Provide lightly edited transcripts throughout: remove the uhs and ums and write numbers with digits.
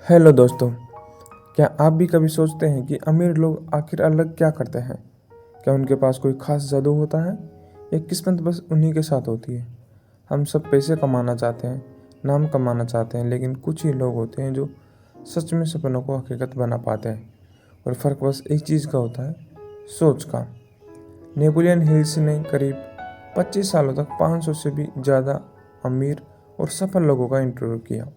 Hello दोस्तों, क्या आप भी कभी सोचते हैं कि अमीर लोग आखिर अलग क्या करते हैं? क्या उनके पास कोई खास जादू होता है या किस्मत बस उन्हीं के साथ होती है? हम सब पैसे कमाना चाहते हैं, नाम कमाना चाहते हैं, लेकिन कुछ ही लोग होते हैं जो सच में सपनों को हकीकत बना पाते हैं। और फ़र्क बस एक चीज़ का होता है, सोच का। नेपोलियन हिल्स ने करीब 25 सालों तक 500 से भी ज़्यादा अमीर और सफल लोगों का इंटरव्यू किया।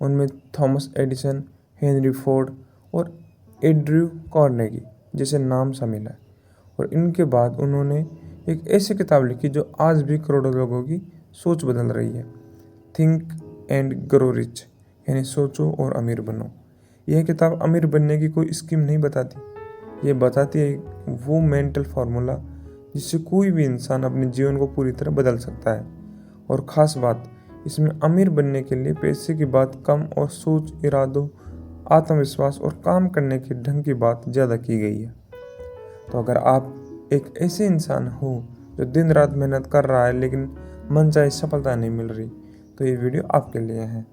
उनमें थॉमस एडिसन, हेनरी फोर्ड और एंड्रयू कार्नेगी जैसे नाम शामिल है। और इनके बाद उन्होंने एक ऐसी किताब लिखी जो आज भी करोड़ों लोगों की सोच बदल रही है। थिंक एंड ग्रो रिच, यानी सोचो और अमीर बनो। यह किताब अमीर बनने की कोई स्कीम नहीं बताती, ये बताती है वो मेंटल फार्मूला जिससे कोई भी इंसान अपने जीवन को पूरी तरह बदल सकता है। और ख़ास बात, इसमें अमीर बनने के लिए पैसे की बात कम और सोच, इरादों, आत्मविश्वास और काम करने के ढंग की बात ज़्यादा की गई है। तो अगर आप एक ऐसे इंसान हो जो दिन रात मेहनत कर रहा है लेकिन मनचाही सफलता नहीं मिल रही, तो ये वीडियो आपके लिए है।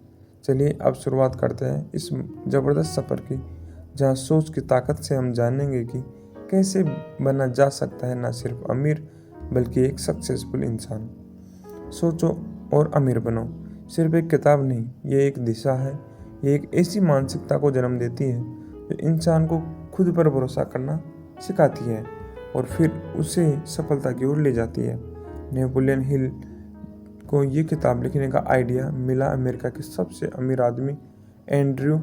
चलिए अब शुरुआत करते हैं इस ज़बरदस्त सफ़र की, जहाँ सोच की ताकत से हम जानेंगे कि कैसे बना जा सकता है न सिर्फ अमीर बल्कि एक सक्सेसफुल इंसान। सोचो और अमीर बनो सिर्फ एक किताब नहीं, ये एक दिशा है। ये एक ऐसी मानसिकता को जन्म देती है जो इंसान को खुद पर भरोसा करना सिखाती है और फिर उसे सफलता की ओर ले जाती है। नेपोलियन हिल को ये किताब लिखने का आइडिया मिला अमेरिका के सबसे अमीर आदमी एंड्रयू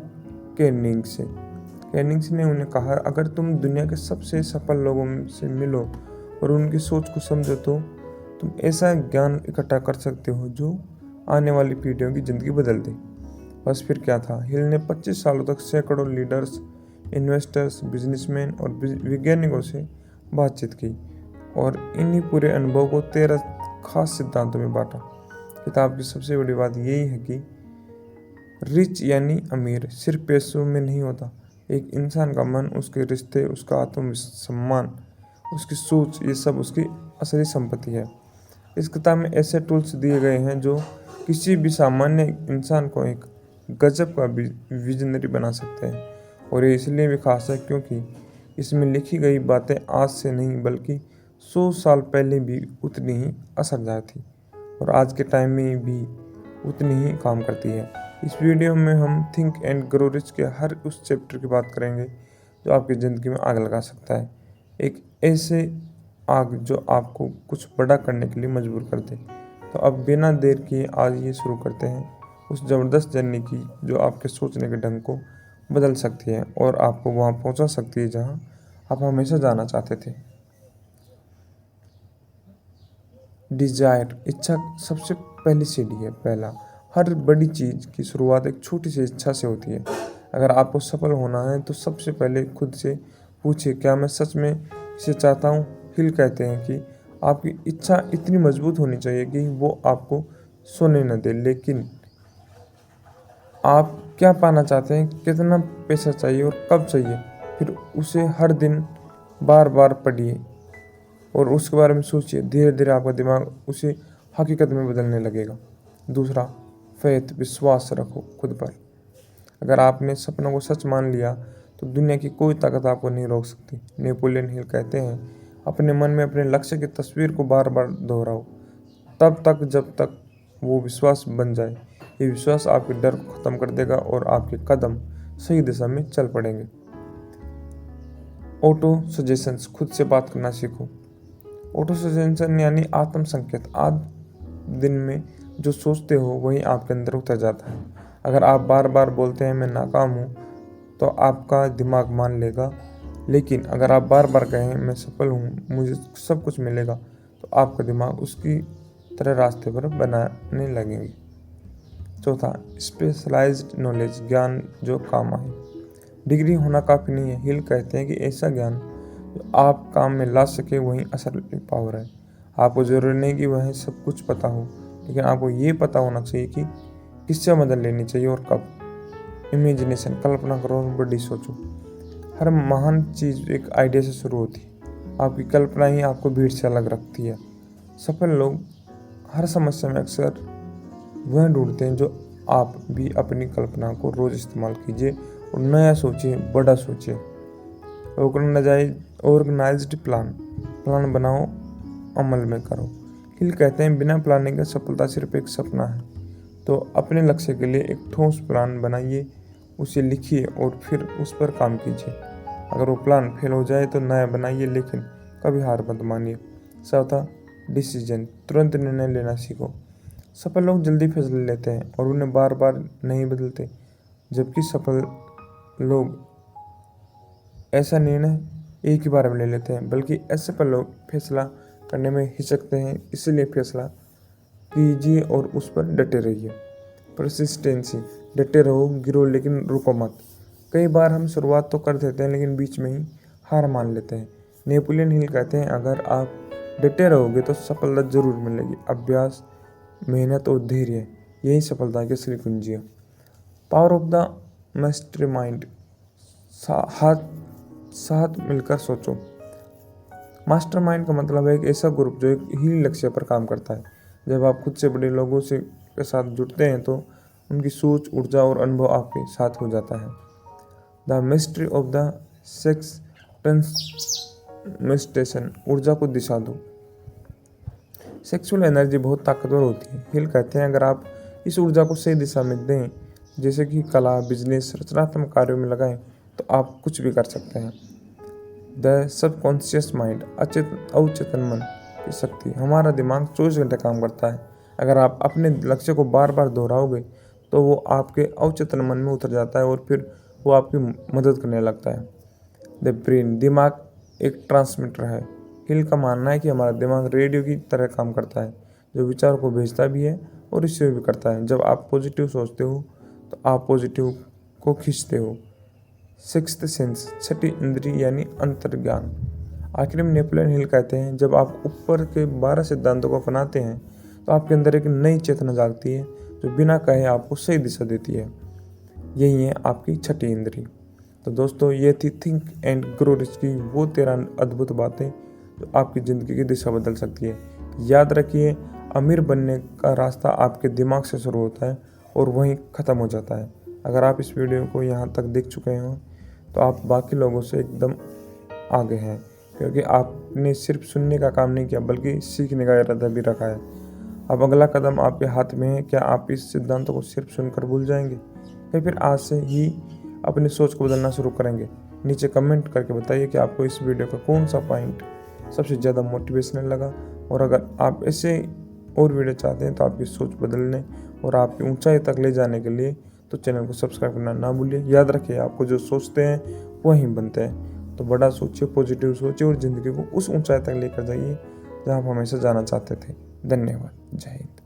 कैनिंग से। कैनिंग ने उन्हें कहा, अगर तुम दुनिया के सबसे सफल लोगों से मिलो और उनकी सोच को समझो तो तुम ऐसा ज्ञान इकट्ठा कर सकते हो जो आने वाली पीढ़ियों की ज़िंदगी बदल दे। बस फिर क्या था, हिल ने 25 सालों तक सैकड़ों लीडर्स, इन्वेस्टर्स, बिजनेसमैन और वैज्ञानिकों से बातचीत की और इन्हीं पूरे अनुभव को 13 खास सिद्धांतों में बांटा। किताब की सबसे बड़ी बात यही है कि रिच यानी अमीर सिर्फ पैसों में नहीं होता। एक इंसान का मन, उसके रिश्ते, उसका आत्मसम्मान, उसकी सोच, ये सब उसकी असली संपत्ति है। इस किताब में ऐसे टूल्स दिए गए हैं जो किसी भी सामान्य इंसान को एक गजब का विजनरी बना सकते हैं। और ये इसलिए भी खास है क्योंकि इसमें लिखी गई बातें आज से नहीं बल्कि 100 साल पहले भी उतनी ही असरदार थी और आज के टाइम में भी उतनी ही काम करती है। इस वीडियो में हम थिंक एंड ग्रो रिच के हर उस चैप्टर की बात करेंगे जो आपकी ज़िंदगी में आग लगा सकता है। एक ऐसे आग जो आपको कुछ बड़ा करने के लिए मजबूर कर दे। तो अब बिना देर किए आज ये शुरू करते हैं उस ज़बरदस्त जर्नी की जो आपके सोचने के ढंग को बदल सकती है और आपको वहाँ पहुँचा सकती है जहाँ आप हमेशा जाना चाहते थे। डिजायर, इच्छा सबसे पहली सीढ़ी है। पहला, हर बड़ी चीज़ की शुरुआत एक छोटी सी इच्छा से होती है। अगर आपको सफल होना है तो सबसे पहले खुद से पूछिए, क्या मैं सच में इसे चाहता हूँ? हिल कहते हैं कि आपकी इच्छा इतनी मजबूत होनी चाहिए कि वो आपको सोने न दे। लेकिन आप क्या पाना चाहते हैं, कितना पैसा चाहिए और कब चाहिए, फिर उसे हर दिन बार बार पढ़िए और उसके बारे में सोचिए। धीरे धीरे आपका दिमाग उसे हकीकत में बदलने लगेगा। दूसरा, फेथ, विश्वास रखो खुद पर। अगर आपने सपनों को सच मान लिया तो दुनिया की कोई ताकत आपको नहीं रोक सकती। नेपोलियन हिल कहते हैं, अपने मन में अपने लक्ष्य की तस्वीर को बार बार दोहराओ तब तक जब तक वो विश्वास बन जाए। ये विश्वास आपके डर को ख़त्म कर देगा और आपके कदम सही दिशा में चल पड़ेंगे। ऑटो सजेशंस, खुद से बात करना सीखो। ऑटो सजेशन यानी आत्म संकेत। आज दिन में जो सोचते हो वही आपके अंदर उतर जाता है। अगर आप बार बार बोलते हैं मैं नाकाम हूँ तो आपका दिमाग मान लेगा, लेकिन अगर आप बार बार कहें मैं सफल हूँ, मुझे सब कुछ मिलेगा, तो आपका दिमाग उसकी तरह रास्ते पर बनाने लगेंगे। चौथा, स्पेशलाइज्ड नॉलेज, ज्ञान जो काम आए। डिग्री होना काफ़ी नहीं है। हिल कहते हैं कि ऐसा ज्ञान जो आप काम में ला सके वही असल पावर है। आपको ज़रूरी नहीं कि वह सब कुछ पता हो, लेकिन आपको ये पता होना चाहिए कि किससे मदद लेनी चाहिए और कब। इमेजिनेशन, कल्पना करो और बड़ी सोचो। हर महान चीज़ एक आइडिया से शुरू होती है। आपकी कल्पना ही आपको भीड़ से अलग रखती है। सफल लोग हर समस्या में अक्सर वह ढूंढते हैं जो आप भी अपनी कल्पना को रोज़ इस्तेमाल कीजिए और नया सोचिए, बड़ा सोचिए। ऑर्गेनाइज्ड प्लान बनाओ, अमल में करो। हिल कहते हैं बिना प्लानिंग के सफलता सिर्फ एक सपना है। तो अपने लक्ष्य के लिए एक ठोस प्लान बनाइए, उसे लिखिए और फिर उस पर काम कीजिए। अगर वो प्लान फेल हो जाए तो नया बनाइए, लेकिन कभी हार मत मानिए। चौथा, डिसीजन, तुरंत निर्णय लेना सीखो। सफल लोग जल्दी फैसले लेते हैं और उन्हें बार बार नहीं बदलते, जबकि सफल लोग ऐसा निर्णय एक ही बार में ले लेते हैं। बल्कि असफल लोग फैसला करने में हिचकते हैं, इसलिए फैसला कीजिए और उस पर डटे रहिए। परसिस्टेंसी, डटे रहो, गिरो लेकिन रुको मत। कई बार हम शुरुआत तो कर देते हैं लेकिन बीच में ही हार मान लेते हैं। नेपोलियन हिल कहते हैं अगर आप डटे रहोगे तो सफलता जरूर मिलेगी। अभ्यास, मेहनत और धैर्य, यही सफलता की असली कुंजी है। पावर ऑफ द मास्टरमाइंड, साथ मिलकर सोचो। मास्टरमाइंड का मतलब है एक ऐसा ग्रुप जो एक ही लक्ष्य पर काम करता है। जब आप खुद से बड़े लोगों से के साथ जुड़ते हैं तो उनकी सोच, ऊर्जा और अनुभव आपके साथ हो जाता है। The mystery of the sex transmutation, ऊर्जा को दिशा दो। सेक्सुअल एनर्जी बहुत ताकतवर होती है। हिल कहते हैं अगर आप इस ऊर्जा को सही दिशा में दें, जैसे कि कला, बिजनेस, रचनात्मक कार्यों में लगाएं, तो आप कुछ भी कर सकते हैं। द सबकॉन्शियस माइंड, अवचेतन मन की शक्ति। हमारा दिमाग 24 घंटे काम करता है। अगर आप अपने लक्ष्य को बार बार दोहराओगे तो वो आपके अवचेतन मन में उतर जाता है और फिर वो आपकी मदद करने लगता है। द ब्रेन, दिमाग एक ट्रांसमीटर है। हिल का मानना है कि हमारा दिमाग रेडियो की तरह काम करता है, जो विचार को भेजता भी है और रिसीव भी करता है। जब आप पॉजिटिव सोचते हो तो आप पॉजिटिव को खींचते हो। सिक्स्थ सेंस, छठी इंद्री यानी अंतर्ज्ञान। आखिर में नेपोलियन हिल कहते हैं जब आप ऊपर के 12 सिद्धांतों को अपनाते हैं तो आपके अंदर एक नई चेतना जागती है जो बिना कहे आपको सही दिशा देती है। यही है आपकी छठी इंद्री। तो दोस्तों, ये थी थिंक एंड ग्रो रिच की वो 13 अद्भुत बातें जो आपकी ज़िंदगी की दिशा बदल सकती है। याद रखिए, अमीर बनने का रास्ता आपके दिमाग से शुरू होता है और वहीं ख़त्म हो जाता है। अगर आप इस वीडियो को यहाँ तक देख चुके हो तो आप बाकी लोगों से एकदम आगे हैं, क्योंकि आपने सिर्फ सुनने का काम नहीं किया बल्कि सीखने का इरादा भी रखा है। अब अगला कदम आपके हाथ में है। क्या आप इस सिद्धांतों को सिर्फ सुनकर भूल जाएंगे या फिर आज से ही अपनी सोच को बदलना शुरू करेंगे? नीचे कमेंट करके बताइए कि आपको इस वीडियो का कौन सा पॉइंट सबसे ज़्यादा मोटिवेशनल लगा। और अगर आप ऐसे और वीडियो चाहते हैं तो आपकी सोच बदलने और आपकी ऊंचाई तक ले जाने के लिए तो चैनल को सब्सक्राइब करना ना भूलिए। याद रखिए, आपको जो सोचते हैं वही बनते हैं। तो बड़ा सोचिए, पॉजिटिव सोचिए और ज़िंदगी को उस ऊंचाई तक लेकर जाइए जहाँ आप हमेशा जाना चाहते थे। धन्यवाद। जय हिंद।